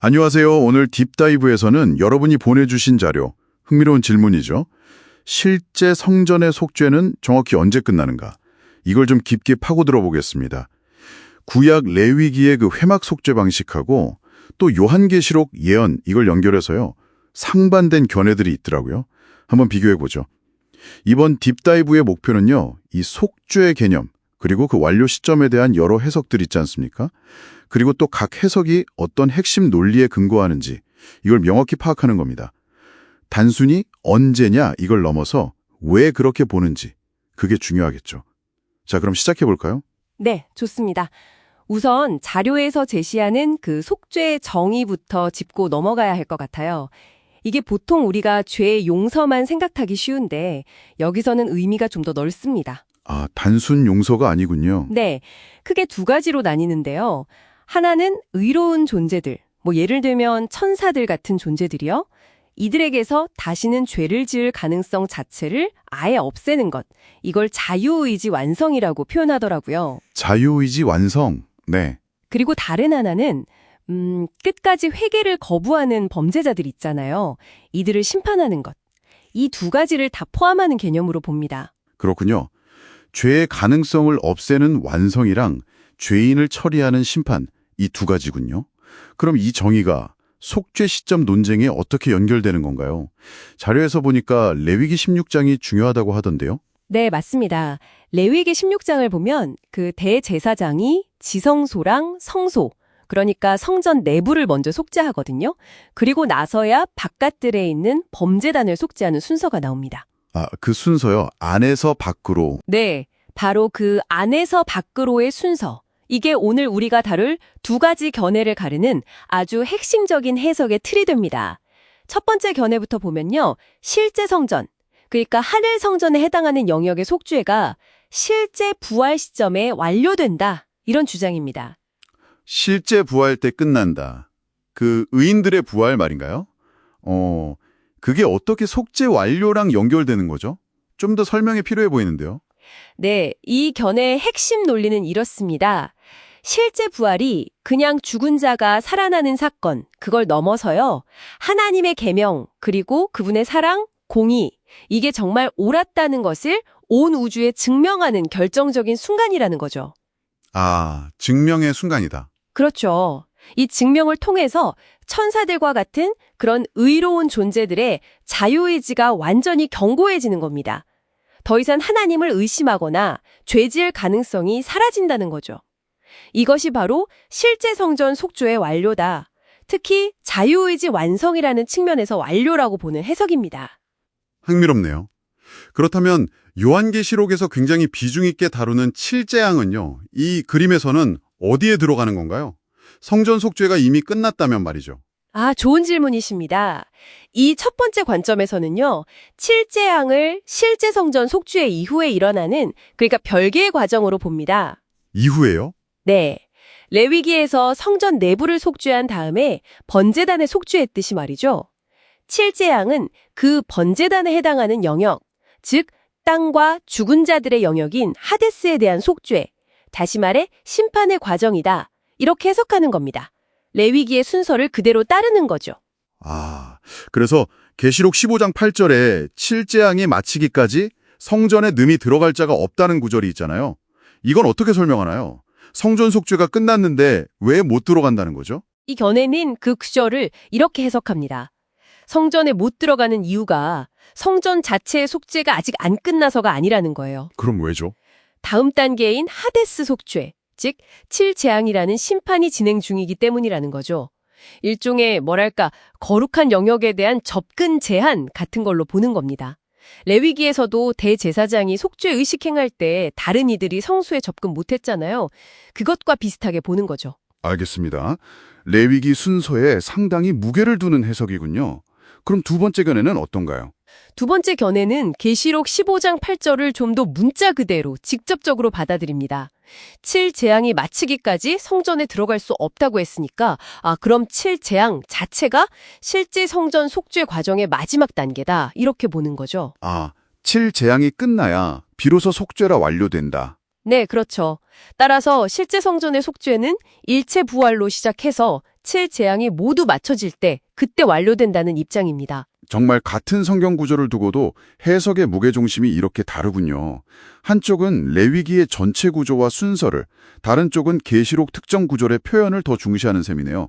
안녕하세요. 오늘 딥다이브에서는 여러분이 보내주신 자료, 흥미로운 질문이죠. 실제 성전의 속죄는 정확히 언제 끝나는가? 이걸 좀 깊게 파고들어 보겠습니다. 구약 레위기의 그 회막 속죄 방식하고 또 요한계시록 예언 이걸 연결해서요. 상반된 견해들이 있더라고요. 한번 비교해 보죠. 이번 딥다이브의 목표는요. 이 속죄 개념 그리고 그 완료 시점에 대한 여러 해석들 있지 않습니까? 그리고 또 각 해석이 어떤 핵심 논리에 근거하는지 이걸 명확히 파악하는 겁니다. 단순히 언제냐 이걸 넘어서 왜 그렇게 보는지 그게 중요하겠죠. 자, 그럼 시작해 볼까요? 네, 좋습니다. 우선 자료에서 제시하는 그 속죄의 정의부터 짚고 넘어가야 할 것 같아요. 이게 보통 우리가 죄의 용서만 생각하기 쉬운데 여기서는 의미가 좀 더 넓습니다. 아, 단순 용서가 아니군요. 네, 크게 두 가지로 나뉘는데요. 하나는 의로운 존재들, 예를 들면 천사들 같은 존재들이요. 이들에게서 다시는 죄를 지을 가능성 자체를 아예 없애는 것. 이걸 자유의지 완성이라고 표현하더라고요. 자유의지 완성. 네. 그리고 다른 하나는 끝까지 회개를 거부하는 범죄자들 있잖아요. 이들을 심판하는 것. 이 두 가지를 다 포함하는 개념으로 봅니다. 그렇군요. 죄의 가능성을 없애는 완성이랑 죄인을 처리하는 심판, 이 두 가지군요. 그럼 이 정의가 속죄 시점 논쟁에 어떻게 연결되는 건가요? 자료에서 보니까 레위기 16장이 중요하다고 하던데요. 네, 맞습니다. 레위기 16장을 보면 그 대제사장이 지성소랑 성소, 그러니까 성전 내부를 먼저 속죄하거든요. 그리고 나서야 바깥들에 있는 범제단을 속죄하는 순서가 나옵니다. 아, 그 순서요. 안에서 밖으로. 네, 바로 그 안에서 밖으로의 순서. 이게 오늘 우리가 다룰 두 가지 견해를 가르는 아주 핵심적인 해석의 틀이 됩니다. 첫 번째 견해부터 보면요. 실제 성전, 그러니까 하늘 성전에 해당하는 영역의 속죄가 실제 부활 시점에 완료된다. 이런 주장입니다. 실제 부활 때 끝난다. 그 의인들의 부활 말인가요? 그게 어떻게 속죄 완료랑 연결되는 거죠? 좀 더 설명이 필요해 보이는데요. 네, 이 견해의 핵심 논리는 이렇습니다. 실제 부활이 그냥 죽은 자가 살아나는 사건, 그걸 넘어서요. 하나님의 계명, 그리고 그분의 사랑, 공의, 이게 정말 옳았다는 것을 온 우주에 증명하는 결정적인 순간이라는 거죠. 아, 증명의 순간이다. 그렇죠. 이 증명을 통해서 천사들과 같은 그런 의로운 존재들의 자유의지가 완전히 견고해지는 겁니다. 더 이상 하나님을 의심하거나 죄지을 가능성이 사라진다는 거죠. 이것이 바로 실제 성전 속죄의 완료다. 특히 자유의지 완성이라는 측면에서 완료라고 보는 해석입니다. 흥미롭네요. 그렇다면 요한계시록에서 굉장히 비중 있게 다루는 칠재앙은요. 이 그림에서는 어디에 들어가는 건가요? 성전 속죄가 이미 끝났다면 말이죠. 아, 좋은 질문이십니다. 이 첫 번째 관점에서는요, 칠재앙을 실제 성전 속죄 이후에 일어나는, 그러니까 별개의 과정으로 봅니다. 이후에요? 네. 레위기에서 성전 내부를 속죄한 다음에 번제단에 속죄했듯이 말이죠. 칠재앙은 그 번제단에 해당하는 영역, 즉 땅과 죽은 자들의 영역인 하데스에 대한 속죄, 다시 말해 심판의 과정이다. 이렇게 해석하는 겁니다. 레위기의 순서를 그대로 따르는 거죠. 아, 그래서 계시록 15장 8절에 칠재앙이 마치기까지 성전에 능히 들어갈 자가 없다는 구절이 있잖아요. 이건 어떻게 설명하나요? 성전 속죄가 끝났는데 왜 못 들어간다는 거죠? 이 견해는 그 구절을 이렇게 해석합니다. 성전에 못 들어가는 이유가 성전 자체의 속죄가 아직 안 끝나서가 아니라는 거예요. 그럼 왜죠? 다음 단계인 하데스 속죄, 즉 칠재앙이라는 심판이 진행 중이기 때문이라는 거죠. 일종의 거룩한 영역에 대한 접근 제한 같은 걸로 보는 겁니다. 레위기에서도 대제사장이 속죄 의식 행할 때 다른 이들이 성소에 접근 못했잖아요. 그것과 비슷하게 보는 거죠. 알겠습니다. 레위기 순서에 상당히 무게를 두는 해석이군요. 그럼 두 번째 견해는 어떤가요? 두 번째 견해는 계시록 15장 8절을 좀 더 문자 그대로 직접적으로 받아들입니다. 칠재앙이 마치기까지 성전에 들어갈 수 없다고 했으니까 그럼 칠재앙 자체가 실제 성전 속죄 과정의 마지막 단계다. 이렇게 보는 거죠. 아, 칠재앙이 끝나야 비로소 속죄라 완료된다. 네, 그렇죠. 따라서 실제 성전의 속죄는 일체 부활로 시작해서 7재앙이 모두 맞춰질 때 그때 완료된다는 입장입니다. 정말 같은 성경 구조를 두고도 해석의 무게중심이 이렇게 다르군요. 한쪽은 레위기의 전체 구조와 순서를, 다른 쪽은 계시록 특정 구절의 표현을 더 중시하는 셈이네요.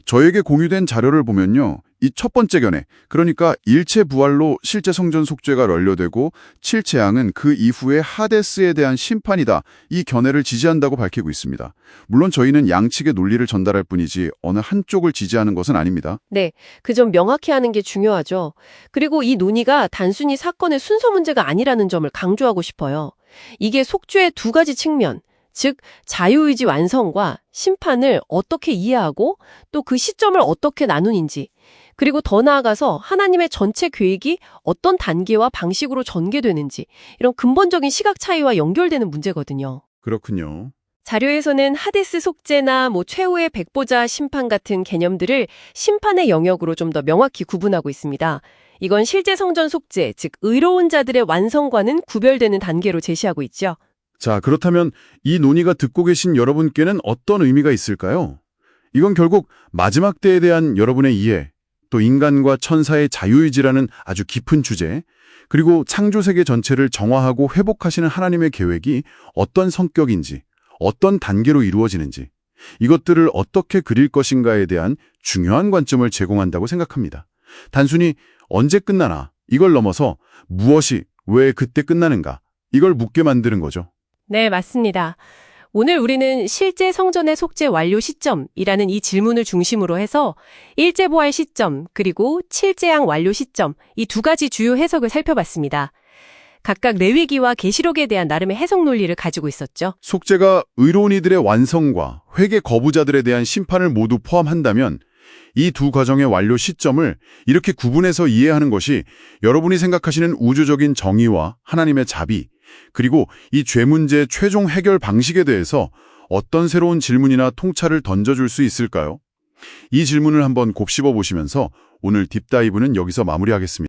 저에게 공유된 자료를 보면요. 이 첫 번째 견해, 그러니까 일체 부활로 실제 성전 속죄가 완료되고 7재앙은 그 이후에 하데스에 대한 심판이다. 이 견해를 지지한다고 밝히고 있습니다. 물론 저희는 양측의 논리를 전달할 뿐이지 어느 한쪽을 지지하는 것은 아닙니다. 네, 그 점 명확히 하는 게 중요하죠. 그리고 이 논의가 단순히 사건의 순서 문제가 아니라는 점을 강조하고 싶어요. 이게 속죄의 두 가지 측면, 즉 자유의지 완성과 심판을 어떻게 이해하고 또 그 시점을 어떻게 나누는지, 그리고 더 나아가서 하나님의 전체 계획이 어떤 단계와 방식으로 전개되는지, 이런 근본적인 시각 차이와 연결되는 문제거든요. 그렇군요. 자료에서는 하데스 속죄나 최후의 백보자 심판 같은 개념들을 심판의 영역으로 좀 더 명확히 구분하고 있습니다. 이건 실제 성전 속죄, 즉 의로운 자들의 완성과는 구별되는 단계로 제시하고 있죠. 자, 그렇다면 이 논의가 듣고 계신 여러분께는 어떤 의미가 있을까요? 이건 결국 마지막 때에 대한 여러분의 이해, 또 인간과 천사의 자유의지라는 아주 깊은 주제, 그리고 창조세계 전체를 정화하고 회복하시는 하나님의 계획이 어떤 성격인지, 어떤 단계로 이루어지는지, 이것들을 어떻게 그릴 것인가에 대한 중요한 관점을 제공한다고 생각합니다. 단순히 언제 끝나나 이걸 넘어서 무엇이 왜 그때 끝나는가, 이걸 묻게 만드는 거죠. 네, 맞습니다. 오늘 우리는 실제 성전의 속죄 완료 시점이라는 이 질문을 중심으로 해서 일제부활 시점 그리고 7재앙 완료 시점, 이 두 가지 주요 해석을 살펴봤습니다. 각각 레위기와 계시록에 대한 나름의 해석 논리를 가지고 있었죠. 속죄가 의로운 이들의 완성과 회개 거부자들에 대한 심판을 모두 포함한다면 이 두 과정의 완료 시점을 이렇게 구분해서 이해하는 것이 여러분이 생각하시는 우주적인 정의와 하나님의 자비, 그리고 이 죄 문제의 최종 해결 방식에 대해서 어떤 새로운 질문이나 통찰을 던져줄 수 있을까요? 이 질문을 한번 곱씹어 보시면서 오늘 딥다이브는 여기서 마무리하겠습니다.